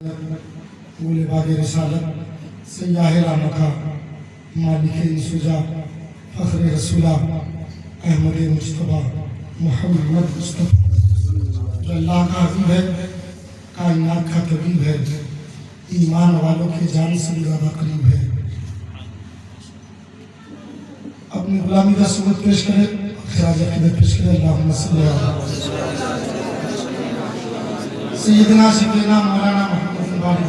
मूल बाग रिसालत सयाहिरा मका मालिक इंसुजा फ़ख्र रसूला अहमद मुस्तफ़ा मोहम्मद मुस्तफ़ा जो अल्लाह का हबीब है, कायनात का तबीब है, ईमान वालों की जान से ज़्यादा करीब है। अपनी गुलामी का सुबत पेश करें, खिराज अक़ीदत पेश करें। अल्लाहुम्मा सल्ली अला सय्यदना सय्यदना मौलाना मुहम्मद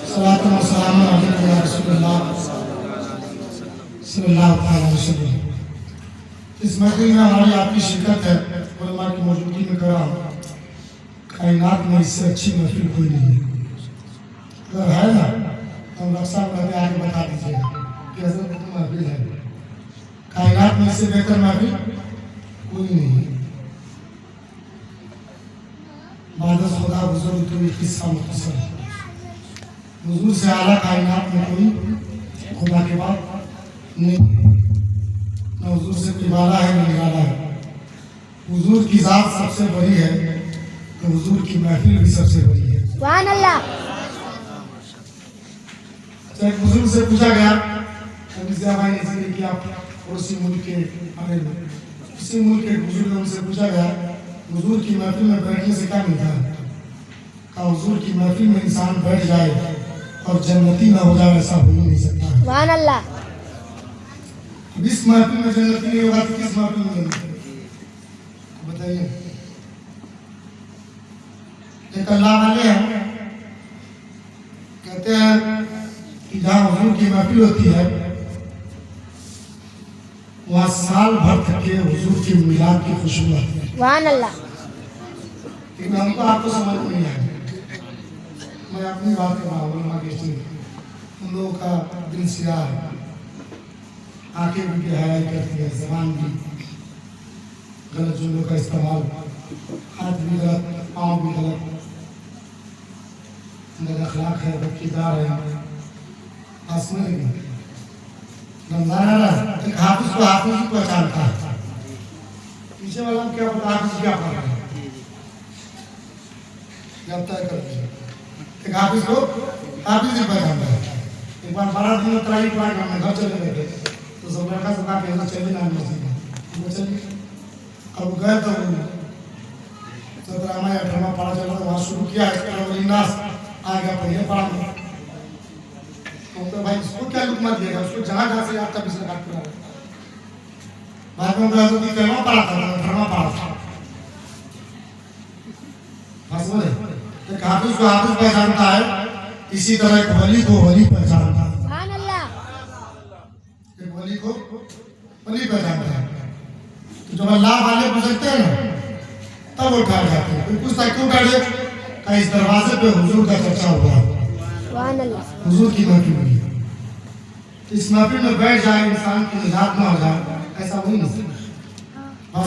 सलातो व सलाम अलैका या रसूलल्लाह सल्लल्लाहु अलैहि वसल्लम। इस महफिल में हमारी आपकी शिरकत है, उलमा की मौजूदगी में कर रहा हूँ। कायनात में इससे अच्छी महफिल कोई नहीं है। अगर है ना तो हम रक्षा करके आगे बता दीजिएगा कि हज़रत की महफिल है। कायनात में इससे बेहतर महफिल कोई नहीं है। बादस खुदा बुजुर्ग तो एक किस्सा मुख्तसर है। हुजूर से आला कायनात में कोई खुदा के बाद नहीं, न हुजूर से कोई वाला है न निराला है। हुजूर की जात सबसे बड़ी है तो हुजूर की महफिल भी सबसे बड़ी है। सुभान अल्लाह। अच्छा, एक बुजुर्ग से पूछा गया, भाई ने कि आप पड़ोसी मुल्क के उसी मुल्क के बुजुर्ग, उनसे पूछा गया हुजूर की महफिल में बैठने से क्या मिलता है? कहा हुजूर की महफिल में इंसान बैठ जाए और जन्नती ना हो जाए, ऐसा हो ही नहीं सकता। सुभान अल्लाह। इस महफिल में जन्नती नहीं होगा तो किस महफिल में मिलेगी? बताइए। एक अल्लाह वाले हैं, कहते हैं कि जहाँ हुजूर की महफिल होती है वहाँ साल भर तक के हुजूर की मिलाद की खुशबू आती है। सुभान अल्लाह। लेकिन हमको आपको समझ में नहीं आया। मैं अपनी बात कर रहा हूँ, उन लोगों का दिल सियाह है, आंखें भी बेहयाई करती है, ज़बान भी गलत जुमलों का इस्तेमाल, हाथ भी गलत, पाँव भी गलत, मेरा अखलाक है, बदकिरदार है। आसमान में रमजान आ रहा है, एक हाफिज को हाफिज ही पहचानता है, पीछे वाला क्या पता हाफिज क्या पढ़ रहा है, जब तय कर दिया। एक हाफिज को हाफिज ही पहचानता है। एक बार 12 दिन में तराई पढ़ा के हमने घर चले गए थे, तो सब लड़का सब कहा कि चले ना मस्जिद में, चलिए। अब गए तो 17वां या 18वां पढ़ा चला, वहाँ शुरू किया नास आ गया, पहले पढ़ा तो भाई उसको क्या लुकमा दिएगा, उसको जहाँ से आपका पिछले काट पूरा बाद में पढ़ा था, 18वां पढ़ा था। एक हाफिज को हाफिज पहचानता है, इसी तरह एक वली को वली पहचानता है। सुभान अल्लाह। एक वली को वली पहचानता है। तो जब अल्लाह वाले गुजरते हैं ना तब वो ठहर जाते हैं। कोई पूछता है क्यों बैठे? का इस दरवाजे पे हुजूर का चर्चा हुआ, सुभान अल्लाह, हुजूर की महफिल हुई। इस महफिल में बैठ जाए इंसान की निजात ना हो जाए, ऐसा हो नहीं सकता।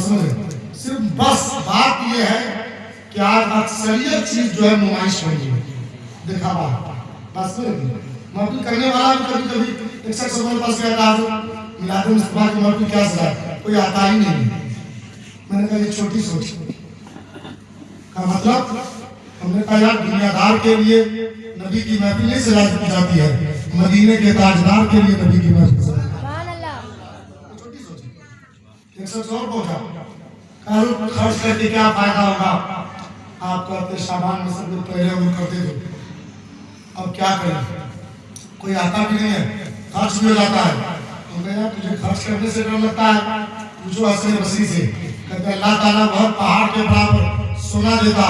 सिर्फ बस बात यह है कि आज अक्सरियत चीज जो है नुमाइश बनी है, दिखावा। बस महफिल करने वाला भी कभी कभी एक शख्स हमारे पास गया था, मिलाद मुस्तफा की महफिल क्या सजा, कोई आता ही नहीं। मैंने कहा ये छोटी सोच का मतलब, हमने कहा यार दुनियादार के लिए नबी की महफिल नहीं सजा की जाती है, मदीने के ताजदार के लिए नबी की महफिल सजा। छोटी सोच। एक शख्स और पहुंचा, खर्च करके क्या फायदा होगा, आप कहते शाबान में सब लोग पहले उम्र करते थे, अब क्या करें, कोई आता भी नहीं है, खर्च भी हो जाता है। तो यार तुझे खर्च करने से डर लगता है, पूछो हसन बसरी से। कहते अल्लाह ताला बहुत पहाड़ के बराबर सोना देता,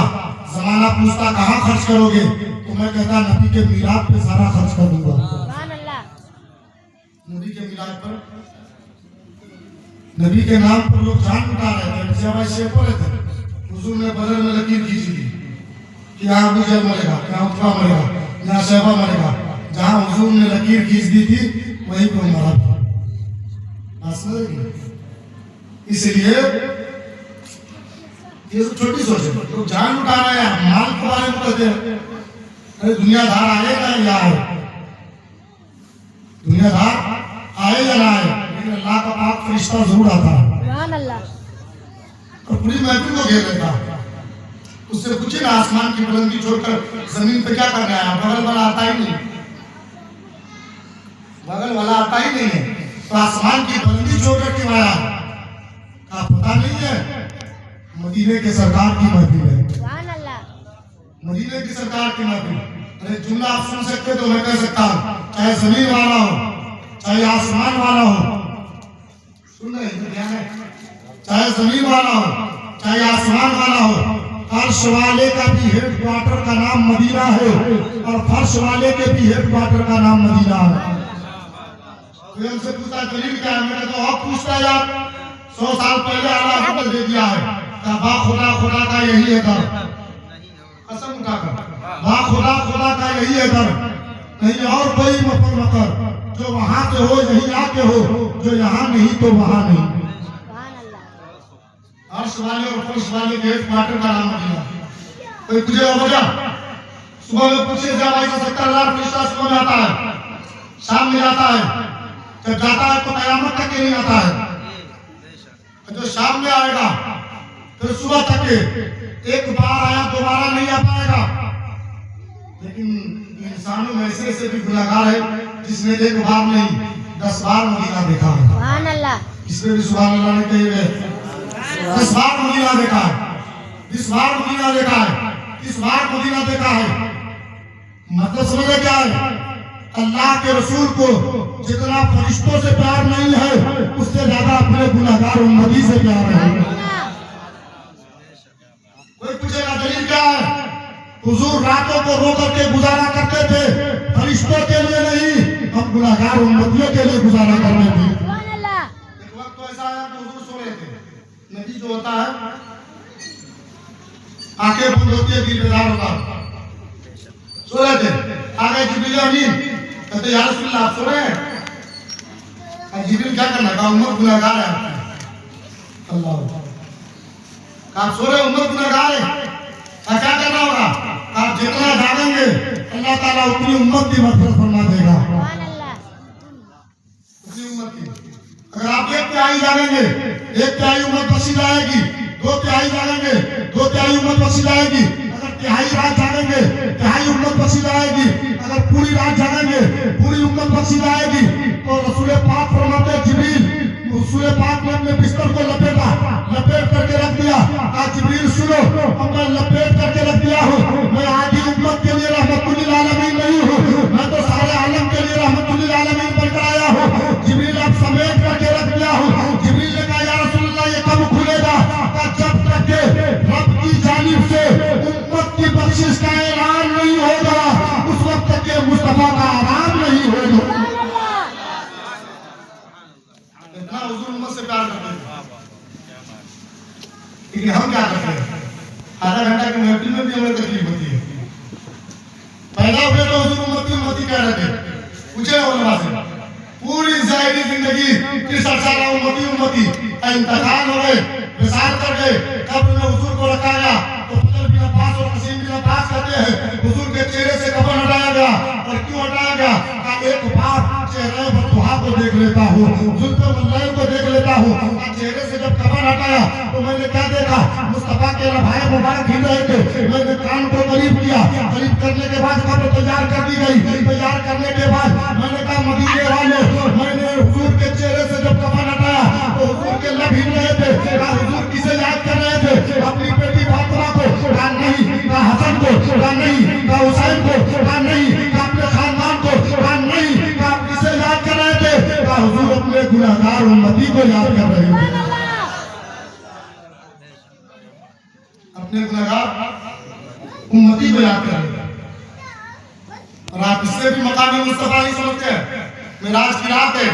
जमाना पूछता कहाँ खर्च करोगे, तो मैं कहता नबी के मिलाद पे सारा खर्च कर दूंगा। नबी के मिलाद पर, नबी के नाम पर लोग जान उठा रहे थे। हुजूर ने बदल में लकीर खींची थी कि यहाँ अबू जहल मरेगा, यहाँ उत्बा मरेगा, यहाँ शैबा मरेगा। जहाँ हुजूर ने लकीर खींच दी थी वहीं पर मरा। इसलिए ये तो छोटी सोच है, लोग जान उठा रहे हैं, माल के बारे में कहते हैं। अरे दुनियादार आएगा या आए, दुनियादार आए या ना आए, लेकिन अल्लाह का पाक फरिश्ता जरूर आता है और पूरी महफिल को घेर लेता। उससे पूछे ना आसमान की बुलंदी छोड़कर जमीन पे क्या करना है, बगल वाला आता ही नहीं, बगल वाला आता ही नहीं है, तो आसमान की बुलंदी छोड़कर क्यों आया? का पता नहीं है, मदीने के सरकार की महफिल है, मदीने की सरकार की महफिल। अरे जुमला आप सुन सकते तो मैं कह सकता हूँ, चाहे जमीन वाला हो चाहे आसमान वाला हो, सुन रहे हैं ध्यान है, चाहे जमीन वाला हो चाहे आसमान वाला हो, फर्श वाले का भी हेडक्वार्टर का नाम मदीना है और फर्श वाले के भी हेडक्वार्टर का नाम मदीना है। तो हमसे पूछता दलील क्या है, मैंने तो अब पूछता यार, 100 साल पहले अल्लाह को दे दिया है, बा खुदा का यही है दर, कसम उठाकर बा खुदा का यही है दर, नहीं और कोई मकर जो वहां से हो यही आके हो, जो यहाँ नहीं तो वहां नहीं। अर्श वाले और फर्श वाले के हेडक्वार्टर का नाम मदीना। कोई पूछेगा वजह, सुबह में पूछे जब 70,000 फरिश्ता सुबह में आता है, शाम में जाता है, जब जाता है तो कयामत तक नहीं आता है, जो शाम में आएगा फिर सुबह तक एक बार आया दोबारा नहीं आ पाएगा। लेकिन इंसानों में ऐसे भी गुनाहगार है जिसने एक बार नहीं 10 बार मदीना देखा है। सुभान अल्लाह, इसमें भी सुभान अल्लाह ने कही है, 10 बार मदीना देखा है, 20 बार मदीना देखा है, 30 बार मदीना देखा है। मतलब समझे क्या है, अल्लाह के रसूल को जितना फरिश्तों से प्यार नहीं है, उससे ज्यादा अपने गुनाहगार उम्मती से प्यार है। कोई पूछेगा दलील क्या है, हुजूर रातों को रो करके गुजारा करते थे, फरिश्तों के लिए नहीं, हम गुनाहगार उम्मतियों के लिए गुजारा करने थे। एक वक्त तो ऐसा आया कि हुजूर सो रहे थे, नबी जो होता है आंखें बंद होती है, दिल बेदार होता है, सो रहे थे, आगे जिब्रील अमीन कहते या रसूल अल्लाह आप सो रहे हैं? जिब्रील क्या करना, कहा उम्मत गुनाहगार है आपकी। अल्लाह, आप सो रहे उम्मत गुनाहगार है, क्या करना होगा? आप जितना जागेंगे अल्लाह ताला उतनी उम्मत की मग़फ़िरत फरमा देगा, उतनी उम्मत की। अगर आप 1/3 जागेंगे 1/3 उम्मत बख्शी जाएगी, 2/3 जागेंगे 2/3 उम्मत बख्शी जाएगी, अगर 1/3 रात जागेंगे 1/3 उम्मत बख्शी जाएगी, अगर पूरी रात जागेंगे पूरी उम्मत बख्शी जाएगी। तो रसूल पाक फरमाते जिब्रील, रसूल पाक ने अपने बिस्तर को लपेट करके रख दिया, कहा जिब्रील सुनो, अब मैं लपेट करके रख दिया हूँ, मैं आधी उम्मत के लिए रहमतुल्लिल आलमीन नहीं हूँ, मैं तो सारे आलम के लिए रहमतुल्लिल आलमीन बनकर आया हूँ। जिब्रील अब समेट करके रख दिया हूँ। जिब्रील ने कहा या रसूल अल्लाह ये कब खुलेगा? जब तक के रब की जानिब से उम्मत की बख्शिश का ऐलान नहीं होगा, उस वक्त तक के मुस्तफा का आराम नहीं होगा। इतना हुजूर उम्मत से प्यार करते हैं, लेकिन हम क्या करते हैं, आधा घंटा की महफिल में भी हमें तकलीफ होती है। पैदा हुए तो हुजूर उम्मती कह रहे थे, पूछे उलमा से, पूरी ज़ाहिरी जिंदगी 63 साल उम्मती इंतकाल हो गए, विसार कर गए, कब्र में हुजूर को रखा गया तो फजल बिन अब्बास और कसीम बिन अब्बास कहते हैं हुजूर के चेहरे से कफन हटाया गया। और क्यों हटाया गया? एक बार चेहरे बददुआ को देख लेता हूँ, जुल्फ़े मुल्लैन को देख लेता हूँ, चेहरे से जब कफन हटाया तो मैंने क्या देखा, मुस्तफा के लम्हाए मुबारक हिल रहे थे, मैंने कान को करीब किया, करीब करने के बाद कब्र तैयार कर दी गई, तैयार करने के बाद मैंने कहा मदीने वालों, मैंने हुजूर के चेहरे से जब कफन हटाया तो हुजूर के लब हिल रहे थे, कहा हुजूर किसे याद कर रहे थे? अपनी बेटी फातिमा को, कहा नहीं, कहा हसन को, कहा नहीं, कहा हुसैन को, कहा नहीं, कहा अपने खानदान को, कहा नहीं, कहा किसे याद कर रहे थे? कहा हुजूर अपने गुनाहगार उम्मती को याद कर रहे थे, अपने गुनाहगार उम्मती को याद कर रहे थे। और आप इससे भी मकामी मुस्तफा नहीं समझते हैं। मेराज की रात है,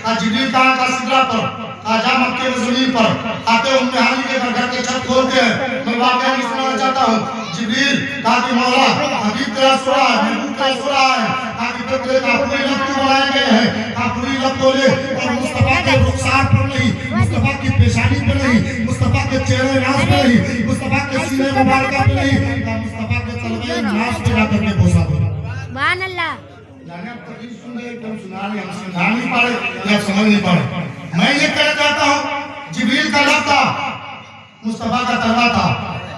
आज जिब्रील कहाँ का सिदरा पर, आजा मक्के में जमीन पर आते उम्मे हानी के घर के छत खोलते हैं। मैं वाकया नहीं सुनाना चाहता हूँ। जिब्रील कहा कि मौला हबीब तेरा सो रहा है, महबूब तेरा सो रहा है, आगे तो तेरे काफूरी लब क्यों बनाए गए हैं? काफूरी लब बोले और मुस्तफा के रुखसार पर नहीं, मुस्तफा की पेशानी पर नहीं, मुस्तफा के चेहरे नाज पर नहीं, मुस्तफा के सीने मुबारक पर नहीं, मुस्तफा के तलवे नाज पे जाकर के बोसा दो। सुभान अल्लाह। जाने आप तकलीफ सुन रहे, तुम सुना रहे, हम समझा नहीं पा रहे या समझ नहीं पा रहे। मैं ये कहना चाहता हूँ, जिब्रील का लब था, मुस्तफा का तलवा था,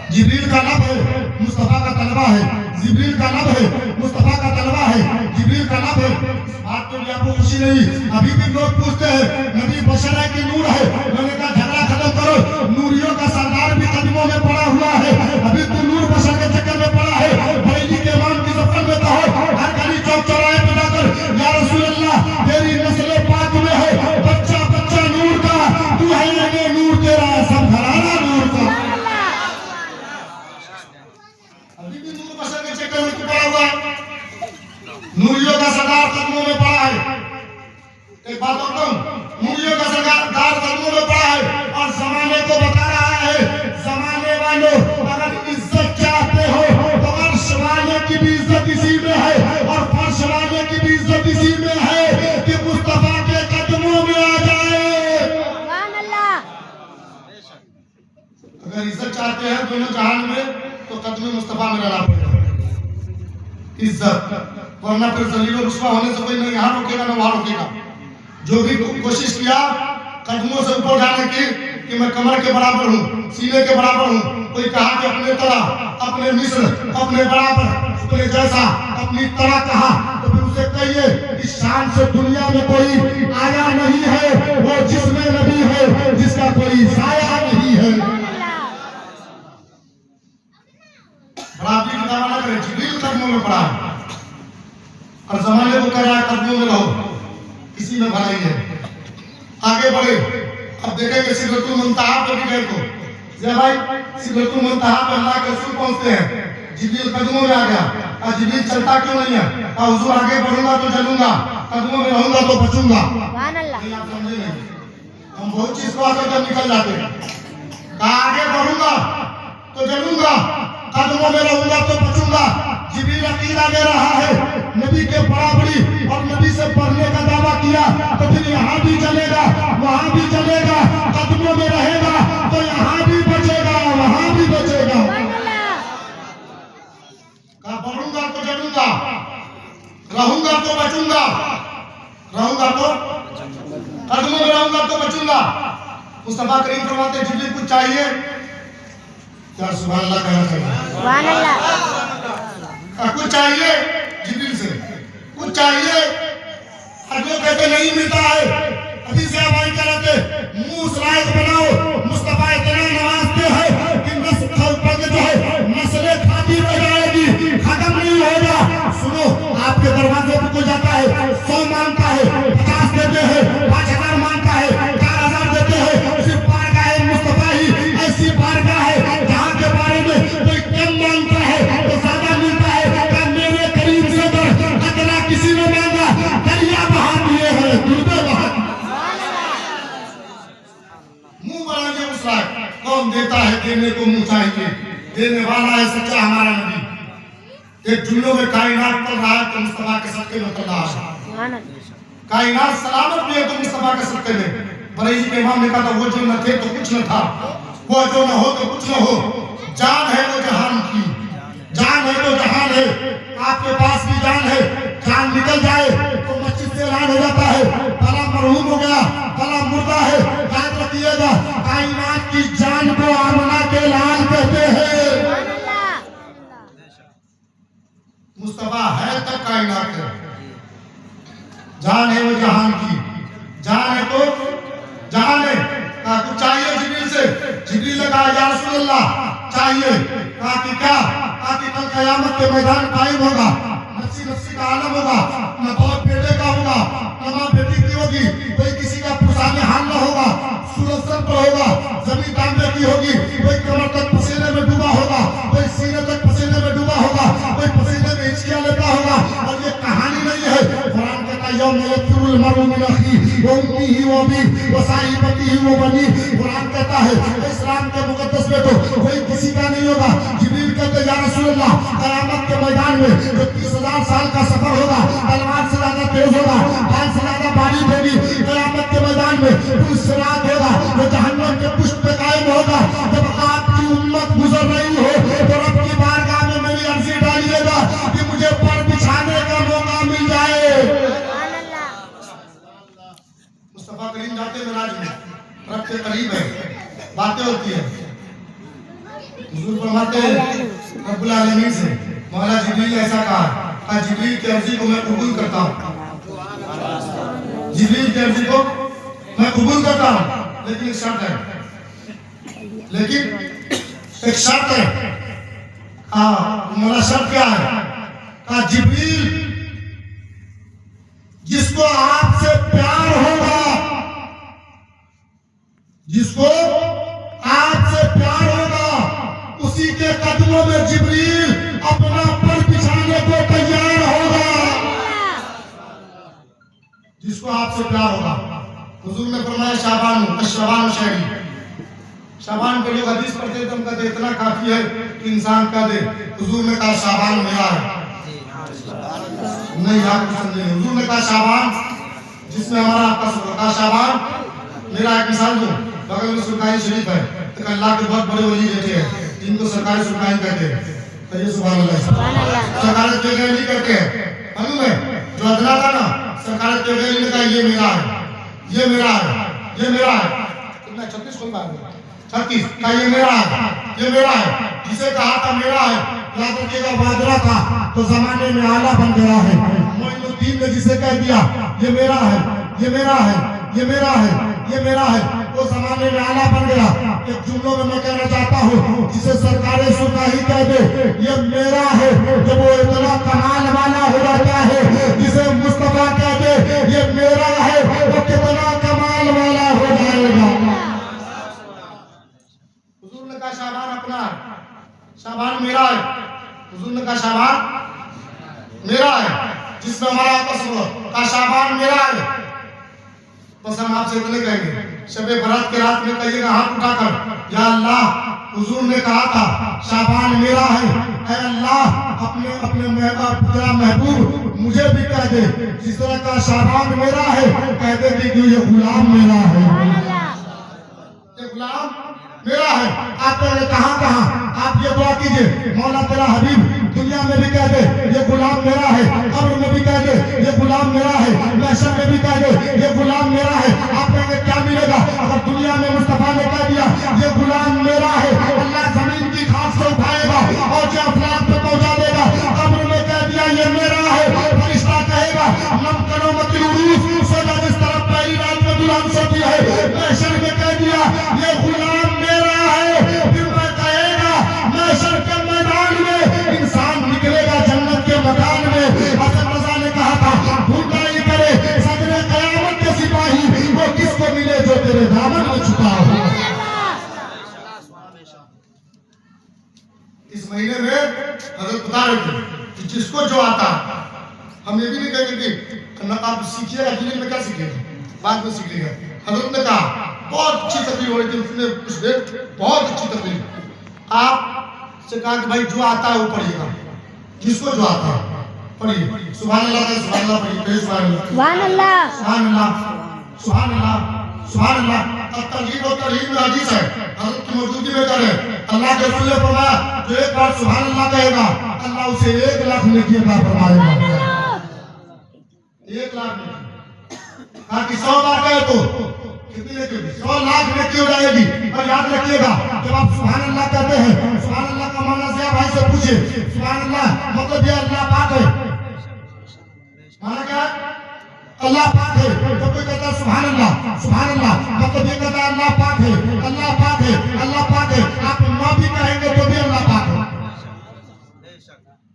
जिब्रील का लब है, मुस्तफा का तलवा है। जिब्रील का लब है, मुस्तफा का तलवा है। जिब्रील का लब है। इस बात पे भी आपको खुशी नहीं? अभी भी लोग पूछते हैं नबी बशर है कि नूर है? मैंने कहा झगड़ा खत्म करो, नूरियों का सरदार भी कदमों में पड़ा हुआ है। अभी तू नूर बशर के चक्कर में पड़ा है। बरेली के इमाम की सफर में कहो, हर गली चौक चौराहे पे जाकर या रसूल अल्लाह तेरी नस्ल पाक में है बच्चा बच्चा नूर का, तू है ये नूर तेरा सब घराना नूर का। अभी भी नूर बशर के चक्कर में पड़ा हुआ है। नूरियों का सरदार कदमों में पड़ा है। एक बात और कहूं, नूरियों का सरदार कदमों में पड़ा है और जमाने को बता रहा है, जमाने वालों अगर इज्जत चाहते हो तो अर्श वाले की भी इज्जत इसी में है और फर्श वाले की भी इज्जत इसी में है कि मुस्तफा के कदमों में आ जाए। अगर इज्जत चाहते हैं दोनों जहान में तो कदम मुस्तफा में रहना पड़ेगा। इज्जत, वरना फिर जलील रुस्वा होने से कोई नहीं यहाँ रोकेगा ना वहां रोकेगा। जो भी कोशिश किया कदमों से ऊपर जाने की कि मैं कमर के बराबर हूँ, सीने के बराबर हूँ, कोई कहा कि अपने तरह, अपने मिस्र, अपने बराबर, अपने जैसा, अपनी तरह कहा, तो फिर उसे कहिए इस शान से दुनिया में कोई आया नहीं है, वो जिसमें नबी है जिसका कोई साया नहीं है। बराबरी का दावा न करें। जिब्रील कदमों में पड़ा है और जमाने को कह रहा है कदमों में रहो, इसी में भलाई है। आगे बढ़े, अब देखेंगे सिदरतुल मुंतहा पे भी गए तो जय भाई सिदरतुल मुंतहा पे अल्लाह के रसूल पहुंचते हैं। जिब्रील कदमों में आ गया और जिब्रील चलता क्यों नहीं है? हुजूर आगे बढ़ूंगा तो चलूंगा, कदमों में रहूंगा तो बचूंगा। आप समझे नहीं? हम बहुत चीज को आकर जब निकल जाते हैं, आगे बढ़ूंगा तो चलूंगा, कदमों में रहूंगा तो बचूंगा। जिब्रील अकीदा दे रहा है नबी के बराबरी और नबी से पढ़ने का दावा किया तो फिर यहाँ भी चलेगा, वहाँ भी चलेगा, कदमों में रहेगा तो यहाँ भी बचेगा, वहाँ भी बचेगा। कहा बढ़ूंगा तो चलूंगा, रहूंगा तो बचूंगा, रहूंगा तो कदमों में रहूंगा तो बचूंगा। मुस्तफा करीम फरमाते जिब्रील कुछ चाहिए क्या? सुभान अल्लाह कहना चाहिए। सुभान अल्लाह। कुछ चाहिए जिब्रील से, कुछ चाहिए और जो कहते नहीं मिलता है। अभी से भाई कह रहे थे मुंह लायक बनाओ, मुस्तफा इतना नवाजते हैं कि नस्ल जो है नस्लें खाती रह जाएगी, खत्म नहीं होगा। सुनो, आपके दरवाजे पर कोई जाता है 100 मांगता है, 50 देते हैं, 5000 मांगता है, 4000 देते हैं। सिर्फ बारगाह मुस्तफा ही ऐसी बारगाह है जहाँ के बारे में कोई कम मांगता है तो ज्यादा मिलता है। मेरे करीब से अतना किसी ने मांगा दरिया बहा दिए हैं, डूबे बहा। मुंह बना के मुस्कुराए, कौन देता है देने को मुंह चाहिए, देने वाला है सच्चा हमारा नबी। एक जुमलों में कायनात चल रहा है तो मुस्तफा के सदके में चल रहा है। कायनात सलामत भी है तो मुस्तफा के सदके में। बरेली के इमाम ने कहा था वो जो न थे तो कुछ न था, वो जो न हो तो कुछ न हो, जान है वो जहान की, जान है तो जहान है। आपके पास भी जान है, जान निकल जाए तो मस्जिद से ऐलान हो जाता है फला मरहूम हो गया, फला मुर्दा है। याद रखिएगा कायनात की जान को आमना के लाल कहते हैं। मुस्तफा है तब कायनात है। जान है वो जहान की, जान है तो जहान है। कहा कुछ चाहिए जिब्रील से? जिब्रील ने कहा या रसूल अल्लाह चाहिए। कहा कि क्या? कहा कि कल कयामत के मैदान कायम होगा, नफ्सी नफ्सी का आलम होगा, न बाप बेटे का होगा, न माँ बेटी की होगी, कोई किसी का पुरसाने हाल न होगा, सूरज सर पर होगा, जमीन तांबे की होगी, कोई कमर तक पसीने में डूबा होगा, कोई सीने तक पसीने में डूबा होगा, कोई पसीने में हिचकियां लेता होगा। और ये कहानी नहीं है, कुरान कहता है यौम यफिरुल मरउ मिन अखीही व उम्मिही व अबीही व साहिबतिही व बनीही। कुरान कहता है इस्लाम के मुकद्दस में तो कोई किसी का नहीं होगा। जिब्रील कहते या रसूल अल्लाह कयामत के मैदान में जो 30,000 साल का सफर होगा, तलवार से ज्यादा तेज होगा, ढाल से ज्यादा बारीक होगी। कयामत के मैदान में पुरुष सिरात होगा, वो जहन्नम के पुष्प पे कायम होगा। जब आपकी उम्मत गुजर रही हो तो रब की बारगाह में मेरी अर्जी डालिएगा कि मुझे पर बिछाने का मौका मिल जाए। मुस्तफा करीम जाते मेराज में, रब के करीब है, बातें होती है। हुजूर फरमाते हैं रब्बुल आलमीन से, मौला जिब्रील ऐसा कहा, जिब्रील की अर्जी को मैं कबूल करता हूँ, जिब्रील की अर्जी को मैं कबूल करता हूँ, लेकिन एक शर्त है, लेकिन एक शर्त है। मौला शर्त क्या है? जिब्रील जिसको आपसे प्यार होगा, जिसको आपसे प्यार होगा, उसी के कदमों में जिब्रील अपना पर बिछाने को तैयार होगा। जिसको आपसे प्यार होगा। हुजूर ने फरमाया शाबान शहरी, शाबान के लोग हदीस पढ़ते थे, हम कहते इतना काफी है कि इंसान कह दे हुजूर ने कहा शाबान मेरा है, नहीं आप समझे। हुजूर ने कहा शाबान जिसमें हमारा आपका शुक्र, कहा शाबान मेरा। एक मिसाल दूं, बगल में सुरखाई शरीफ है, तो अल्लाह के बहुत बड़े वली रहते हैं जिनको सरकारी सुरखाई कहते हैं, कहिए सुभान अल्लाह। सरकारी के गए नहीं कहते हैं, मालूम है जो अदना था ना, सरकारी के गए ने कहा ये मेरा है, ये मेरा है, ये मेरा है। कितना 36 खोल बात है, 36 का ये मेरा है, ये मेरा है। जिसे कहा था मेरा है, याद रखिएगा वादरा था तो जमाने में आला बन गया है। मोइनुद्दीन ने जिसे कह दिया ये मेरा है, ये मेरा है, ये मेरा है, ये मेरा है, वो जमाने में आला बन गया। एक जुमलों में मैं कहना चाहता हूँ, जिसे सरकारी सुरखाई कह दे ये मेरा है, जब वो इतना कमाल वाला हो जाता है। जिसे मुस्तफा कह दे ये मेरा है, वो कितना कमाल वाला हो जाएगा। हुजूर ने कहा शाबान अपना, शाबान मेरा है। हुजूर ने कहा शाबान मेरा है, जिसमें हमारा आपस में कहा शाबान मेरा है। बस हम आपसे इतने कहेंगे, शबे बरात के रात में कहिएगा हाथ उठाकर, या अल्लाह हुजूर ने कहा था शाबान मेरा है, ऐ अल्लाह अपने अपने तेरा महबूब मुझे भी कह दे जिस तरह का शाबान मेरा है, कह दे कि ये गुलाम मेरा है, ये गुलाम मेरा है। आप कहां आप ये दुआ कीजिए, मौला तेरा हबीब दुनिया में भी कह दे ये गुलाम मेरा है, कब्र में भी कह दे ये गुलाम मेरा है, महशर में भी कह दे ये गुलाम मेरा है। आप कहेंगे क्या मिलेगा अगर दुनिया में मुस्तफा ने कह दिया ये गुलाम मेरा है? अल्लाह जमीन की खाक से उठाएगा और जो अफलाक पे पहुंचा देगा। कब्र में कह दिया ये मेरा है, फरिश्ता कहेगा नम करो मत उरूस, सोजा जिस तरफ पहली रात में दुल्हन सोती है। महशर में कह दिया ये गुलाम मेरा है, फिर मैं कहेगा महशर के मैदान में इंसान निकलेगा जन्नत के मकान में। हज़रत रज़ा ने कहा था भूखा ही करे सदरे क़यामत के सिपाही, वो किसको मिले जो तेरे दामन में छुपा हो। इस महीने में हज़रत बता रहे थे कि जिसको जो आता, हम ये भी नहीं कहेंगे कि आप सीखिएगा, जिंदगी में क्या सीखिएगा, बाद में सीख लेगा। हज़रत ने कहा बहुत अच्छी तकलीफ हो रही थी, उसने कुछ देर बहुत अच्छी तकलीफ। आप से कहा कि भाई जो आता है वो पढ़िएगा, जिसको जो आता है पढ़िए। सुभान अल्लाह का सुभान अल्लाह पढ़िए, सुभान अल्लाह, सुभान अल्लाह, सुभान अल्लाह, सुभान अल्लाह, सुभान अल्लाह। तरगीब और तरहीब में हदीस है, हज़रत की मौजूदगी में करे अल्लाह के रसूल ने फरमाया जो एक बार सुभान अल्लाह कहेगा अल्लाह उसे 1 लाख नेकी अता फरमाएगा। 1 लाख नेकी, कि 100 बार कहे तो कितनी नेकी होगी? 100 लाख नेकी हो जाएगी। और याद रखिएगा जब आप सुभान अल्लाह कहते हैं, सुभान अल्लाह का माना से भाई से पूछिए सुभान अल्लाह मतलब ये अल्लाह पाक है, माना क्या अल्लाह पाक है। जब कोई कहता है सुभान अल्लाह मतलब ये कहता है अल्लाह पाक है, अल्लाह पाक है, अल्लाह पाक है। आप ना भी कहेंगे तो भी अल्लाह पाक है,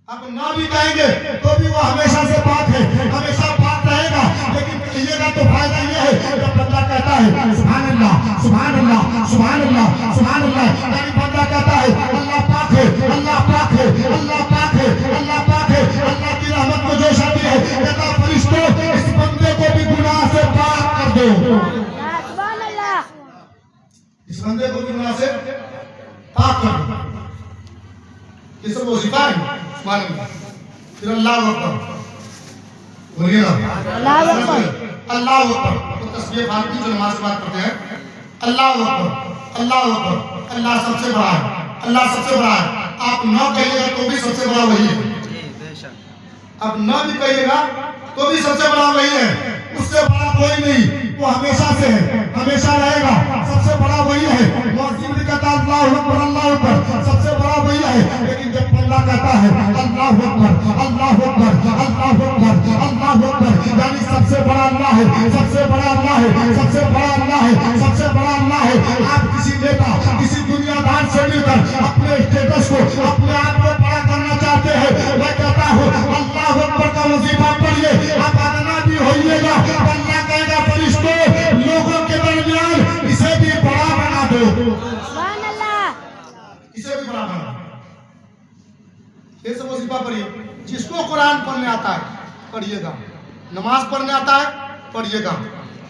आप ना भी कहेंगे तो भी वो हमेशा से पाक है, हमेशा पाक रहेगा। लेकिन कहिएगा तो फायदा ये है जब बंदा कहता है सुभान अल्लाह, सुभान अल्लाह, सुभान अल्लाह, सुभान अल्लाह, यानी बंदा कहता है अल्लाह पाक है, अल्लाह पाक है, अल्लाह पाक है, अल्लाह पाक है। अल्लाह की रहमत को जो शादी है कहता फरिश्तों इस बंदे को भी गुनाह से पाक कर दो, सुभान अल्लाह, इस बंदे को भी गुनाह से पाक कर दो। ये सब वजीफा है। सुभान अल्लाह, फिर अल्लाह अकबर बोलिए ना, अल्लाह अकबर, अल्लाह अकबर। तो तस्बीह फारसी जो नमाज के बाद पढ़ते हैं अल्लाह अकबर, अल्लाह अकबर, अल्लाह सबसे बड़ा है, अल्लाह सबसे बड़ा है। आप ना कहिएगा तो भी सबसे बड़ा वही है, आप ना भी कहिएगा तो भी सबसे बड़ा वही है, उससे बड़ा कोई नहीं। वो हमेशा से है, हमेशा रहेगा। सबसे बड़ा वही है। मुअज्जिन भी कहता है अल्लाहु अकबर, अल्लाहु अकबर, सबसे बड़ा वही है। लेकिन जब बंदा कहता है अल्लाहु अकबर, अल्लाहु अकबर, अल्लाहु अकबर, अल्लाहु अकबर, यानी सबसे बड़ा अल्लाह है, सबसे बड़ा अल्लाह है, सबसे बड़ा अल्लाह है, सबसे बड़ा अल्लाह है। आप किसी नेता, किसी दुनियादार से मिलकर अपने स्टेटस को, अपने आप को बड़ा करना चाहते हैं, मैं कहता हूँ अल्लाहु अकबर का वजीफा पढ़िए, आप अदना भी होइएगा। अल्लाह कहेगा फरिश्तों, लोगों के दरमियान इसे भी बड़ा बना दो, सुभान अल्लाह, इसे भी बड़ा बना दो। ये सब वजीफा पढ़िए। जिसको कुरान पढ़ने आता है पढ़िएगा, नमाज पढ़ने आता है पढ़िएगा,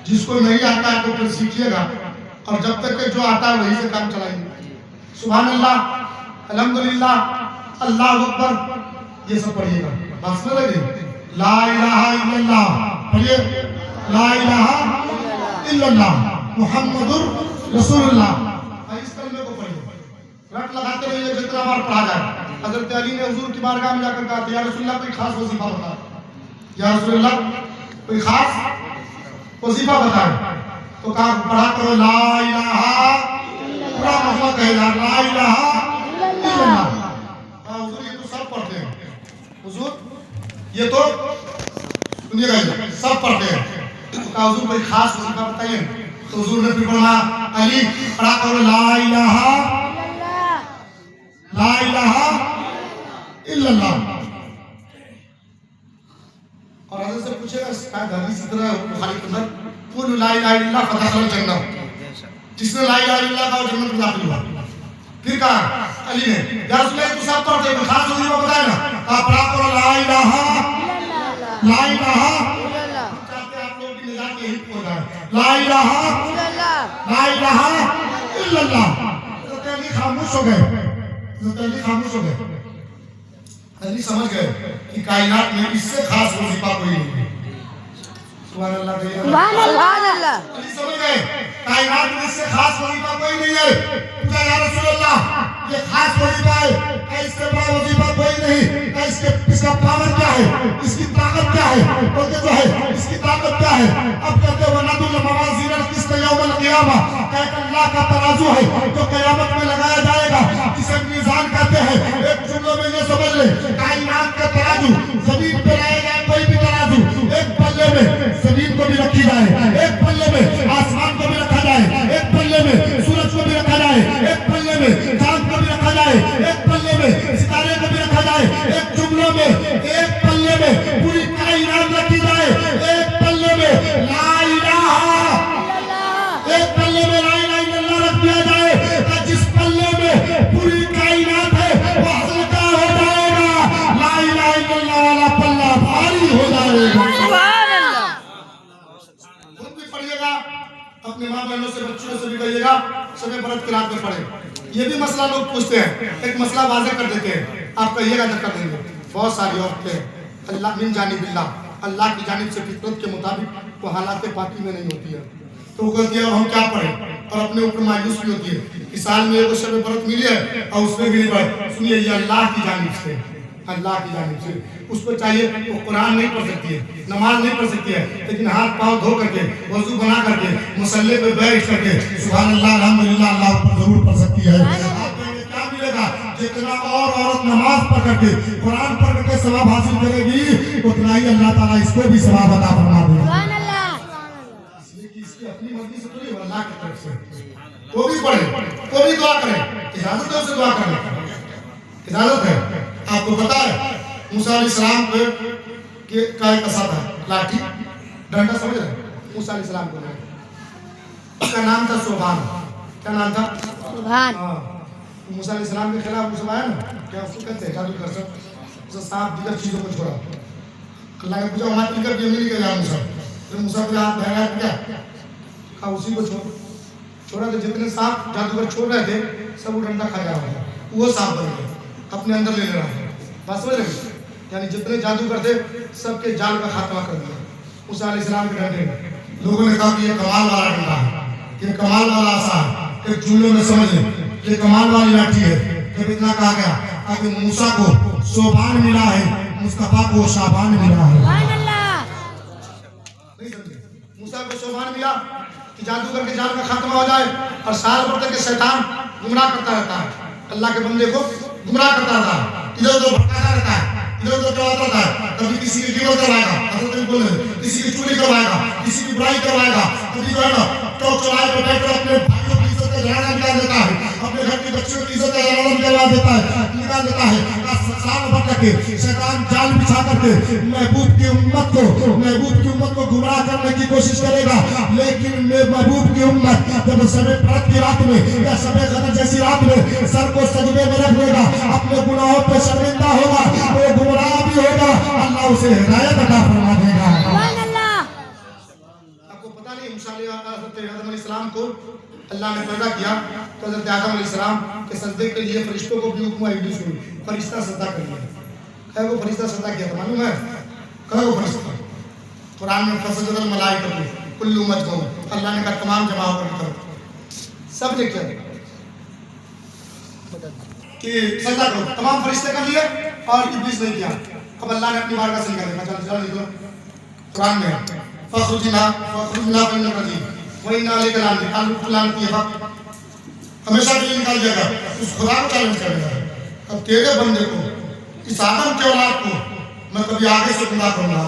जिसको नहीं आता है तो फिर सीखिएगा, और जब तक के जो आता है वही से काम चलाएंगे। सुभान अल्लाह, अल्हम्दुलिल्लाह, अल्लाहु अकबर, ये सब पढ़िएगा। बात समझ लगे? ला इलाहा इल्लल्लाह पढ़िए, ला इलाहा इल्लल्लाह मुहम्मदुर रसूलुल्लाह। इस कलमे को पढ़िए, रट लगाते रहिए जितना बार पढ़ा जाए। हजरत अली ने हुजूर की बारगाह में जाकर कहा, या रसूलुल्लाह कोई खास वजीफा बता, या रसूलुल्लाह कोई खास वजीफा बताए। तो कहा पढ़ा करो ला इलाहा, पूरा मसला कहेगा ला इलाहा इल्लल्लाह। हुजूर ये तो सब पढ़ते हैं, हुजूर ये तो सुनिएगा, सब पढ़ते हैं। तो कहा हुजूर कोई खास वजीफा बताइए। तो हुजूर ने फिर बोला अली पढ़ा करो ला इलाहा, ला इलाहा इल्लल्लाह। और हज़रत से पूछेगा शायद हदीस की तरह बुखारी के अंदर, कुल ला इलाहा इल्लल्लाह फदखल जन्नत, जिसने ला इलाहा इल्लल्लाह कहा जन्नत में दाखिल हुआ। फिर कहा अली ने, या रसूलुल्लाह तू सब पढ़ते हो, खास वजीफा बताए ना। कहा पढ़ा करो ला इलाहा, ला इलाहा, चाहते आप लोगों की निजात यही हो जाए, ला इलाहा, ला इलाहा इल्लल्लाह। हज़रत अली खामोश हो गए, हज़रत अली खामोश हो गए। अली समझ गए कि कायनात में इससे खास वजीफा कोई नहीं है। सुभान अल्लाह, सुभान अल्लाह, अली समझ गए कायनात में इससे खास वजीफा कोई नहीं है। पूछा या रसूलल्लाह ये खास वजीफा है, क्या इससे बड़ा वजीफा कोई नहीं, क्या इसका पावर क्या है, इसकी ताकत क्या है? बोलते जो है इसकी ताकत क्या है? अब कहते हो नदुल मवाज़ीन किस्त यौमल क़ियामा, कहते अल्लाह का तराजू है जो क़यामत में लगाया जाएगा, जिसे मीज़ान कहते हैं। एक जुमले में ये समझ ले, कायनात का तराजू ज़मीन पे लाया जाए, कोई भी तराजू, एक पल्ले में ज़मीन को भी रखी जाए, एक पल्ले में आसमान को भी रखा जाए, एक पल्ले में सूरज को भी रखा जाए, एक पल्ले में चांद को भी रखा जाए, एक पल्ले में सितारे को भी रखा जाए, एक जुमलों में एक पल्ले में पूरी कायनात रखी जाए, एक पल्ले में ला इलाहा, एक पल्ले में ला इलाहा इल्लल्लाह रख दिया जाए। जिस पल्ले में पूरी कायनात है वो हल्का हो जाएगा, ला इलाहा इल्लल्लाह वाला पल्ला भारी हो जाएगा। अपने माँ बहनों से, बच्चों से भी कहिएगा समय व्रत की रात में पढ़े। ये भी मसला लोग पूछते हैं, एक मसला वाज़ेह कर देते हैं, आप कहिएगा तो कर देंगे। बहुत सारी औरतें अल्लाह मिन जानिबिल्लाह, अल्लाह की जानिब से फितरत के मुताबिक वो हालात पाकी में नहीं होती है, तो वो कहती है हम क्या पढ़ें, और अपने ऊपर मायूस भी होती है कि साल में एक शब व्रत मिली है और उसमें भी नहीं पढ़े। सुनिए ये अल्लाह की जानिब से, अल्लाह की जानिब से उसको चाहिए। वो कुरान नहीं पढ़ सकती है, नमाज नहीं पढ़ सकती है, लेकिन हाथ पाँव धो करके, वजू बना करके, मुसल्ले पे बैठ करके सुभान अल्लाह अल्हम्दुलिल्लाह अल्लाह पर जरूर पढ़ सकती है। क्या मिलेगा? जितना और औरत नमाज पढ़ करके, कुरान पढ़ करके सवाब हासिल करेगी, उतना ही अल्लाह ताला इसको भी सवाब अता फरमा देगा। इसलिए कि इसकी अपनी मर्जी से थोड़ी, अल्लाह की तरफ से। वो भी पढ़े, वो भी दुआ करे, इजाजत है उसे दुआ करने की, इजाजत है। आपको पता है मूसा अलैहिस्सलाम का एक असा था, लाठी डंडा, समझ रहे? मूसा अलैहिस्सलाम को उसका नाम था सोभान। क्या नाम था? सुभान। मूसा अलैहिस्सलाम के खिलाफ उसमें आया ना, क्या उसको कहते हैं जादूगर सब, उसे सांप दीगर चीज़ों को छोड़ा। अल्लाह ने पूछा वहाँ निकल के मिल गया मूसा, फिर मूसा के हाथ बहरा क्या कहा, उसी को छोड़ा तो जितने सांप जादूगर छोड़ रहे थे सब वो डंडा खा जा रहा है, वो सांप बन गया, अपने अंदर ले रहा है। बात समझ रहे? यानी जितने जादूगर थे सबके जाल का खात्मा कर दिया मूसा अलैहिस्सलाम के डंडे में। लोगों ने कहा कि ये कमाल वाला डंडा है, ये कमाल वाला आसा है, एक जुमले में समझ लें ये कमाल वाली लाठी है। जब इतना कहा गया ताकि मूसा को सोबान मिला है, मुस्तफा को शाबान मिला है। सुभान अल्लाह। नहीं समझे? मूसा को सुभान मिला कि जादूगर के जाल का खात्मा हो जाए और साल भर तक शैतान गुमराह करता रहता है, अल्लाह के बंदे को गुमराह करता रहता है, इधर उधर भटकाता रहता है, इधर उधर करवाता रहता है। कभी किसी की गिबत करवाएगा, किसी की चोरी करवाएगा, किसी की बुराई करवाएगा, कभी जो है ना चौक चौराहे पर बैठकर अपने भाइयों की इज्जत का झगड़ा निकाल देता है, अपने घर के बच्चों की इज्जत का झगड़ा निकाल देता है। साल भर तक शैतान जाल बिछा करके महबूब की उम्मत को गुमराह करने की कोशिश करेगा, लेकिन महबूब की उम्मत जब समय बरात की रात में या समय कदर जैसी रात में सर को सजदे में रख देगा, अपने गुनाहों पर शर्मिंदा होगा, वो गुमराह भी होगा, अल्लाह उसे हिदायत अता फरमा देगा। आपको पता नहीं हज़रत आदम अलैहिस्सलाम को अल्लाह ने पैदा किया तो हज़रत आदम अलैहिस्सलाम के सजदे के लिए फरिश्तों को भी हुक्म इब्लीस को फरिश्ता सजदा कर दिया। क्या वो फरिश्ता सजदा किया था मालूम है? कहो फरिश्ता कुरान में फसजदल मलाइका कुल्लु मजमू, अल्लाह ने कहा तमाम जमा होकर करो, सब ने किया कि सजदा करो, तमाम फरिश्ते कर लिए और इब्लीस नहीं किया। अब अल्लाह ने अपनी बारगाह से निकाल दिया, चलो निकलो। कुरान में फखरुजना बिन रजीम वही नाले कलाम की हमेशा के लिए निकाल देगा, उस खुदा को चैलेंज करेगा। अब तेरे बंदे को, इस आदम के औलाद को मैं कभी आगे से गुनाह करूंगा,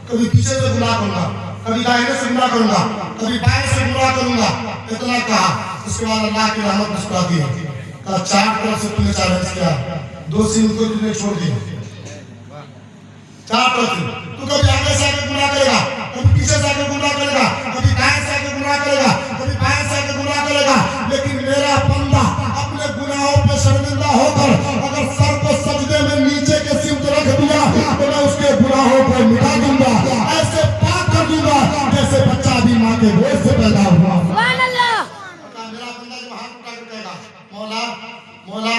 कभी पीछे से गुनाह करूंगा, कभी दाहिने से गुनाह करूंगा, कभी बाएं से गुनाह करूंगा, इतना कहा। उसके बाद अल्लाह की रहमत मुस्कुरा दी, कहा चार तरफ से तूने चैलेंज किया, दो सिंह को तूने छोड़ दिया। चार तरफ से तू कभी आगे से आगे गुनाह करेगा, कभी पीछे से आगे गुनाह करेगा, कभी दाएं से आगे गुनाह करेगा, कभी बाएं से आगे गुनाह करेगा, लेकिन मेरा बंदा अपने गुनाहों पर शर्मिंदा होकर अगर सर को सजदे में नीचे के सिमत रख दिया तो मैं उसके गुनाहों को मिटा दूंगा, ऐसे पाक कर दूंगा जैसे बच्चा भी मां के गोद से पैदा हुआ। सुभान अल्लाह। मेरा बंदा जो हाथ उठा कर कहेगा मौला मौला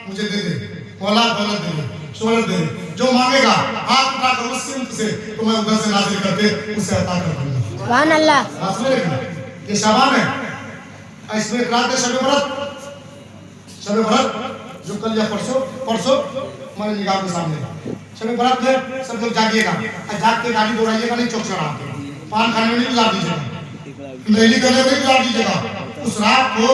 मुझे दे दे, मौला दौलत दे दे, शोहरत दे दे, जो मांगेगा हाथ उठाकर उस सिमत से तो मैं उधर से नाजिल करके उसे अता कर दूंगा। सुभान अल्लाह। ये शाबान है, इसमें रात है शब बरात जो कल या परसों हमारे निगाह के सामने शब बरात में सब लोग जागिएगा, जाग के गाड़ी दौड़ाइएगा नहीं, चौक चढ़ा के पान खाने में नहीं गुजार दीजिएगा, मेहंदी करने में नहीं गुजार दीजिएगा, उस रात को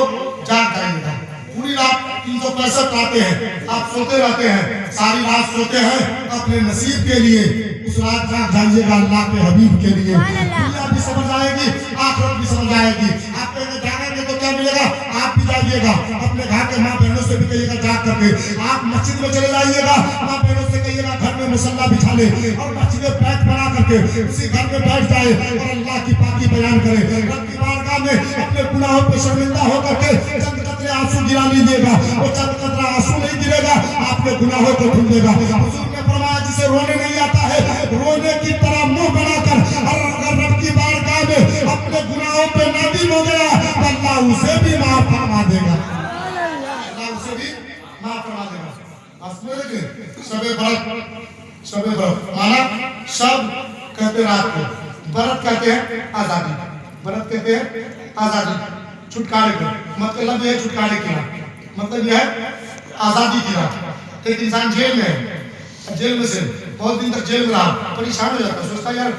जाग जाइएगा। पूरी रात 365 रातें हैं, आप सोते रहते हैं, सारी रात सोते हैं अपने नसीब के लिए, उस रात जाग जाइएगा अल्लाह के हबीब के लिए। दुनिया भी समझ आएगी, आखिरत भी समझ आएगी। आप कहेंगे जागेंगे तो क्या मिलेगा? आप भी जागिएगा, अपने घर के माँ बहनों से भी कहिएगा जाग करके, आप मस्जिद में चले जाइएगा, माँ बहनों से कहिएगा घर में मुसल्ला बिछा ले और मस्जिद में बैठ बना करके उसी घर में बैठ जाए और अल्लाह की पाकी बयान करे। रब की बारगाह में अपने गुनाहों पर शर्मिंदा होकर के चंद कतरे आंसू गिरा लीजिएगा, वो चंद कतरा आंसू नहीं गिरेगा, आपके गुनाहों को धुल देगा। हुजूर ने फरमाया जिसे रोने नहीं आता है रोने की तरह मुंह बनाकर अगर रब की बारगाह में अपने गुनाहों पे नादिम हो गया तो अल्लाह उसे भी माफ फरमा देगा, अल्लाह उसे भी माफ फरमा देगा। शब बरात माना शब कहते रात को, बरत कहते हैं आजादी, बरत कहते हैं आजादी, छुटकारे को, मतलब यह छुटकारे की रात, मतलब यह है आजादी की रात। एक इंसान जेल में है, जेल में से बहुत दिन तक जेल में रहा, परेशान हो जाता है, सोचता यार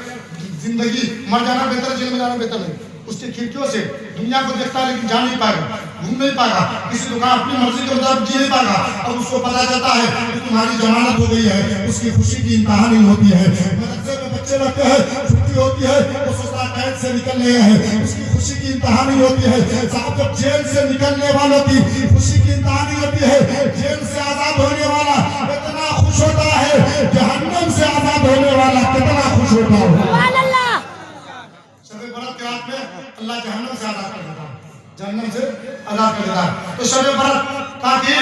जिंदगी मर जाना बेहतर, जेल में जाना बेहतर नहीं। उसकी खिड़कियों से दुनिया को देखता है लेकिन जा नहीं पाएगा, घूम नहीं पाएगा, किसी दुकान अपनी मर्जी के मुताबिक जी नहीं पाएगा। अब उसको पता चलता है कि तुम्हारी जमानत हो गई है, उसकी खुशी की इंतहा नहीं होती है। मदरसे में बच्चे रहते हैं, छुट्टी होती है, वो सोचता कैद से निकलने हैं, उसकी खुशी की इंतहा नहीं होती है। साहब जब जेल से निकलने वालों की खुशी की इंतहा नहीं होती है, जेल से आजाद होने वाला इतना खुश होता है, जहन्नम से आजाद होने वाला कितना खुश होता है। शब बरात की रात में अल्लाह जहन्नम से आजाद कर देता है, जहन्नम से आजाद कर देता है। तो शब बरात ताकि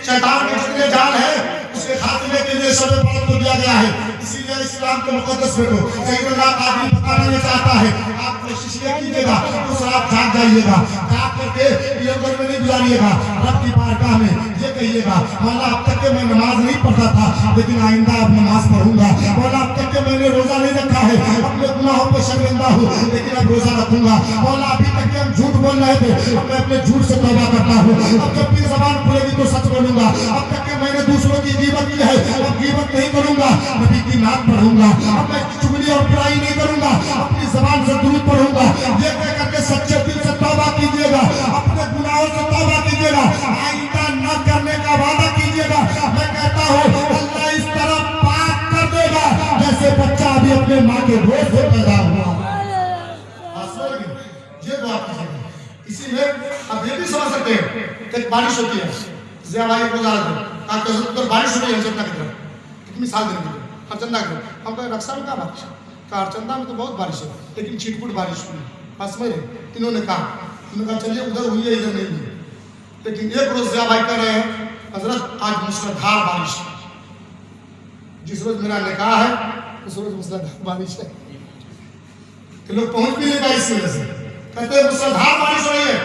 शैतान के जितने जाल है उसके खात्मे के लिए शब बरात को दिया गया है। इसीलिए इस्लाम के मुकद्दस में को सैयदना आदमी बताना ये चाहता है, आप कोशिश ये कीजिएगा उस रात जाग जाइएगा, जाग करके इधर में नहीं गुजारिएगा, रब की बारगाह में ये कहिएगा मौला अब तक के मैं नमाज नहीं पढ़ता था लेकिन आइंदा अब नमाज पढ़ूंगा, मौला अब तक के मैंने रोजा नहीं रखा है, अपने गुनाहों पर शर्मिंदा हूँ लेकिन अब रोजा रखूंगा, मौला अभी तक के हम झूठ बोल रहे थे अब मैं अपने झूठ से तौबा करता हूँ, अब जब भी ज़बान खुलेगी तो सच बोलूंगा, अब तक के मैंने दूसरों की गीबत की है अब गीबत नहीं करूंगा, नबी की नात पढ़ूंगा, अब मैं चुगली और बुराई नहीं करूंगा, अपनी ज़बान से दुरूद पढ़ूंगा, अपने माँ के गोद से पैदा हुआ। ये दुआ कीजिएगा। इसी में आप ये भी समझ सकते हैं कि बारिश होती है, ज़िया भाई को ज़्यादा आपके उधर बारिश हो रही है अर्चंदा की तरफ, एक मिसाल देने के लिए अर्चंदा की तरफ हम कहें रक्षा में कहाँ बारिश है, कहा अर्चंदा में तो बहुत बारिश है लेकिन छिटपुट बारिश हुई। बस में इन्होंने कहा चलिए उधर हुई है इधर नहीं हुई। लेकिन एक रोज ज़िया भाई कह रहे हैं हजरत आज मुसलाधार बारिश है, जिस रोज मेरा निकाह है उस रोज मुसलाधार बारिश है। लोग पहुंच भी नहीं पाए इस वजह से, कहते हैं मुसलाधार बारिश हो रही है,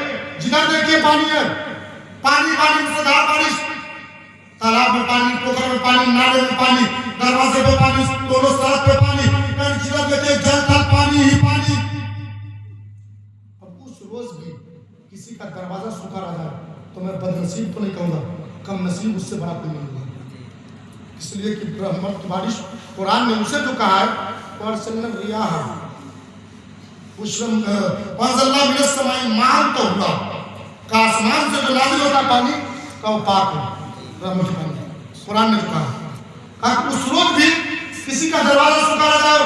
जिधर देखिए पानी है, पानी पानी मुसलाधार बारिश, तालाब में पानी, पोखर में पानी, नाले में पानी, दरवाजे पे पानी, दोनों सड़क पे पानी, जिधर देखिए जल थल पानी ही पानी। अब उस रोज भी किसी का दरवाजा सूखा रह जाए तो मैं बदनसीब तो नहीं कहूँगा, कम नसीब उससे बड़ा कोई नहीं होगा। इसलिए कि रहमत की बारिश कुरान ने उसे जो कहा है वरसलन रियाह का आसमान से जो नाजिल होता पानी का वो पाक है, रहमत का पानी। कुरान ने कहा उस रोज भी किसी का दरवाजा सूखा रह जाए,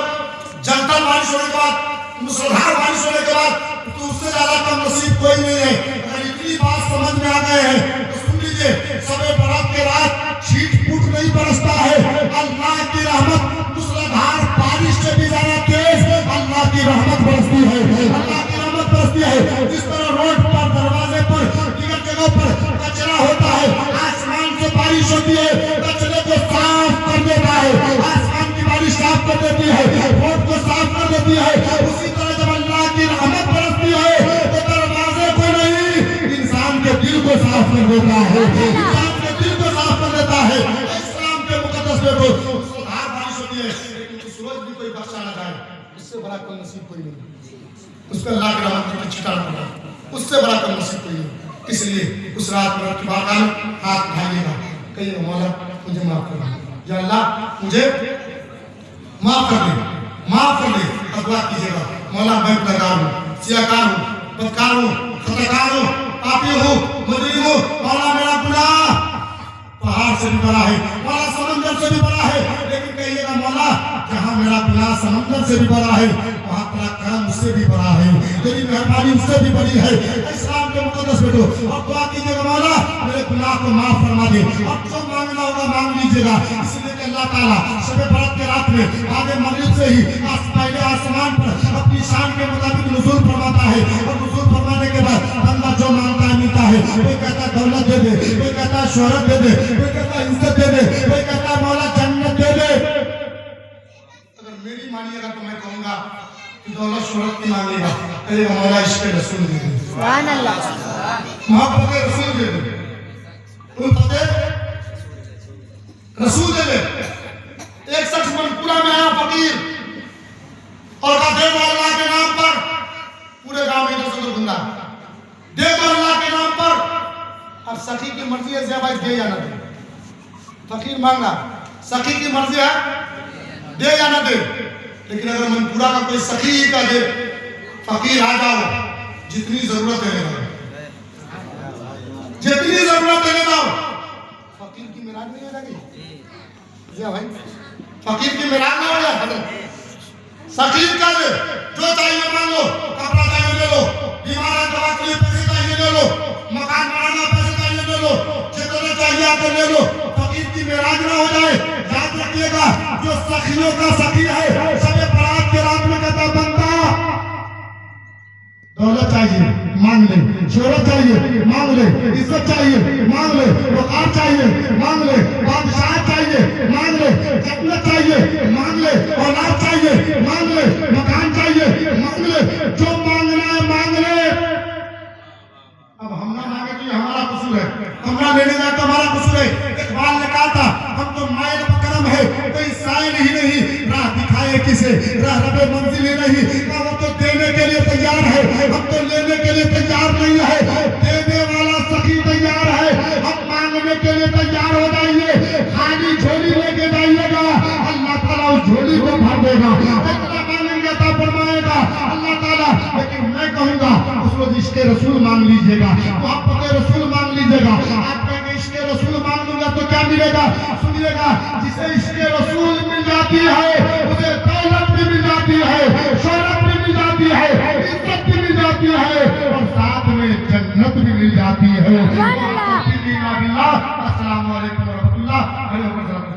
जलता बारिश होने के बाद, मुसलधार बारिश होने के बाद, तो उससे ज्यादा कम नसीब कोई नहीं है। अगर इतनी बात समझ में आ गए हैं तो सुन लीजिए, सबे बरात के रात छीट फूट नहीं बरसता है, अल्लाह की रहमत मुसलधार बारिश से भी ज्यादा तेज अल्लाह की रहमत बरसती है, अल्लाह की रहमत बरसती है। जिस तरह रोड पर, दरवाजे पर, टिकट जगहों पर कचरा होता है, आसमान से बारिश होती है, कचरे को साफ कर देता है, आसमान की बारिश साफ कर देती है, रोड को साफ कर देती है। उसी तरह जब अल्लाह की रहमत बरसती है तो दरवाजे को नहीं, इंसान के दिल को साफ कर देता है, इंसान के दिल को साफ कर देता है। इस्लाम के मुकद्दस में तो मुसलधार बारिश होती है, लेकिन उस रोज भी कोई बख्शा ना जाए, उससे बड़ा कोई नसीब कोई नहीं, उस पर अल्लाह की रहमत की छिटा पड़ा, उससे बड़ा कोई नसीब कोई नहीं। इसलिए उस रात में की बात में हाथ उठाइएगा, कहिए मौला मुझे माफ कर दे, या अल्लाह मुझे माफ कर दे, माफ कर दे। दुआ कीजिएगा, मौला मैं गुनहगार हूँ, सियाकार हूँ, बदकार हूँ, खताकार हूँ, पापी हूँ, मुजरिम हूँ, मौला मेरा गुनाह पहाड़ से भी बड़ा है, मौला समंदर से भी बड़ा है। लेकिन कहिएगा मौला जहाँ मेरा गुनाह समंदर से भी बड़ा है वहाँ तेरा करम उससे भी बड़ा है, तेरी मेहरबानी उससे भी बड़ी है। इस्लाम के मुकद्दस में तो अब दुआ कीजिएगा मौला मेरे गुनाह को माफ फरमा दे। अब जो मांगना होगा मांग लीजिएगा। इसलिए कि अल्लाह ताला शब बरात के रात में आगे मगरिब से ही पहले आसमान पर अपनी शान के मुताबिक नुज़ूल फरमाता है, और नुज़ूल फरमाने के बाद बंदा जो मांगता है मिलता है। कोई कहता है दौलत दे दे, कोई कहता है शोहरत दे दे, कोई कहता है इज्जत दे दे, कोई कहता है मौला जन्नत दे दे। अगर मेरी मानिएगा तो मैं कहूँगा कि दौलत शोहरत की मांगेगा, कहेगा मौला इश्क़ रसूल दे दे, सुभान अल्लाह, मोहब्बत रसूल दे दे, उल्फत रसूल दे दे। एक शख्स मनपुरा में आया फकीर और कहा दे दो अल्लाह के नाम पर, पूरे गांव में इधर से उधर घूमा, दे दो अल्लाह के नाम पर। अब सखी की मर्जी है ज़िया भाई दे या ना दे, फकीर मांगा, सखी की मर्जी है दे या ना दे। लेकिन अगर मनपुरा का कोई सखी ही का दे, फकीर आ जाओ जितनी जरूरत है ले जितनी जरूरत है ले जाओ। फकीर की मिराज नहीं हो जाएगी ज़िया भाई, फकीर की मिराज ना हो जाए, फकीर का दे, जो चाहिए मांगो, कपड़ा चाहिए ले लो, बीमार है दवा के लिए पैसे चाहिए ले लो, मकान बनाना पैसे चाहिए ले लो, जितना चाहिए आके ले लो। फकीर की मिराज ना हो जाए। याद रखिएगा जो सखियों का सखी है, सबे बरात के रात में कहता बंदा दौलत चाहिए मांग ले, शोहरत चाहिए मांग ले, इज्जत चाहिए मांग ले, वक़ार चाहिए मांग ले, बादशाह चाहिए मांग ले, जन्नत चाहिए मांग ले, औलाद चाहिए मांग ले, मकान चाहिए मांग ले, जो मांगना है मांग ले। अब हम ना मांगे तो हमारा कसूर है, हम ना लेने जाए तो हमारा कसूर है। इकबाल ने कहा था हम तो मायल बकरम है, कोई साइल ही नहीं, राह दिखाए किसे, राह रबे मंजिल ही नहीं। वो तो देने के लिए तैयार है, हम तो लेने के लिए तैयार नहीं है। देने वाला सखी तैयार है, हम मांगने के लिए तैयार हो जाइए। खाली झोली लेके जाइएगा, अल्लाह ताला उस झोली को भर देगा, जितना मांगेंगे तो फरमाएगा अल्लाह ताला। लेकिन मैं कहूँगा उस रोज इश्क़ रसूल मांग लीजिएगा, मोहब्बत रसूल मांग लीजिएगा। आप कहेंगे इश्क़ रसूल मांग लूंगा तो क्या मिलेगा? सुनिएगा, जिसे इश्क़ रसूल मिल जाती है उसे दौलत भी मिल जाती है। सुभान अल्लाह। अस्सलाम वालेकुम व रहमतुल्लाह।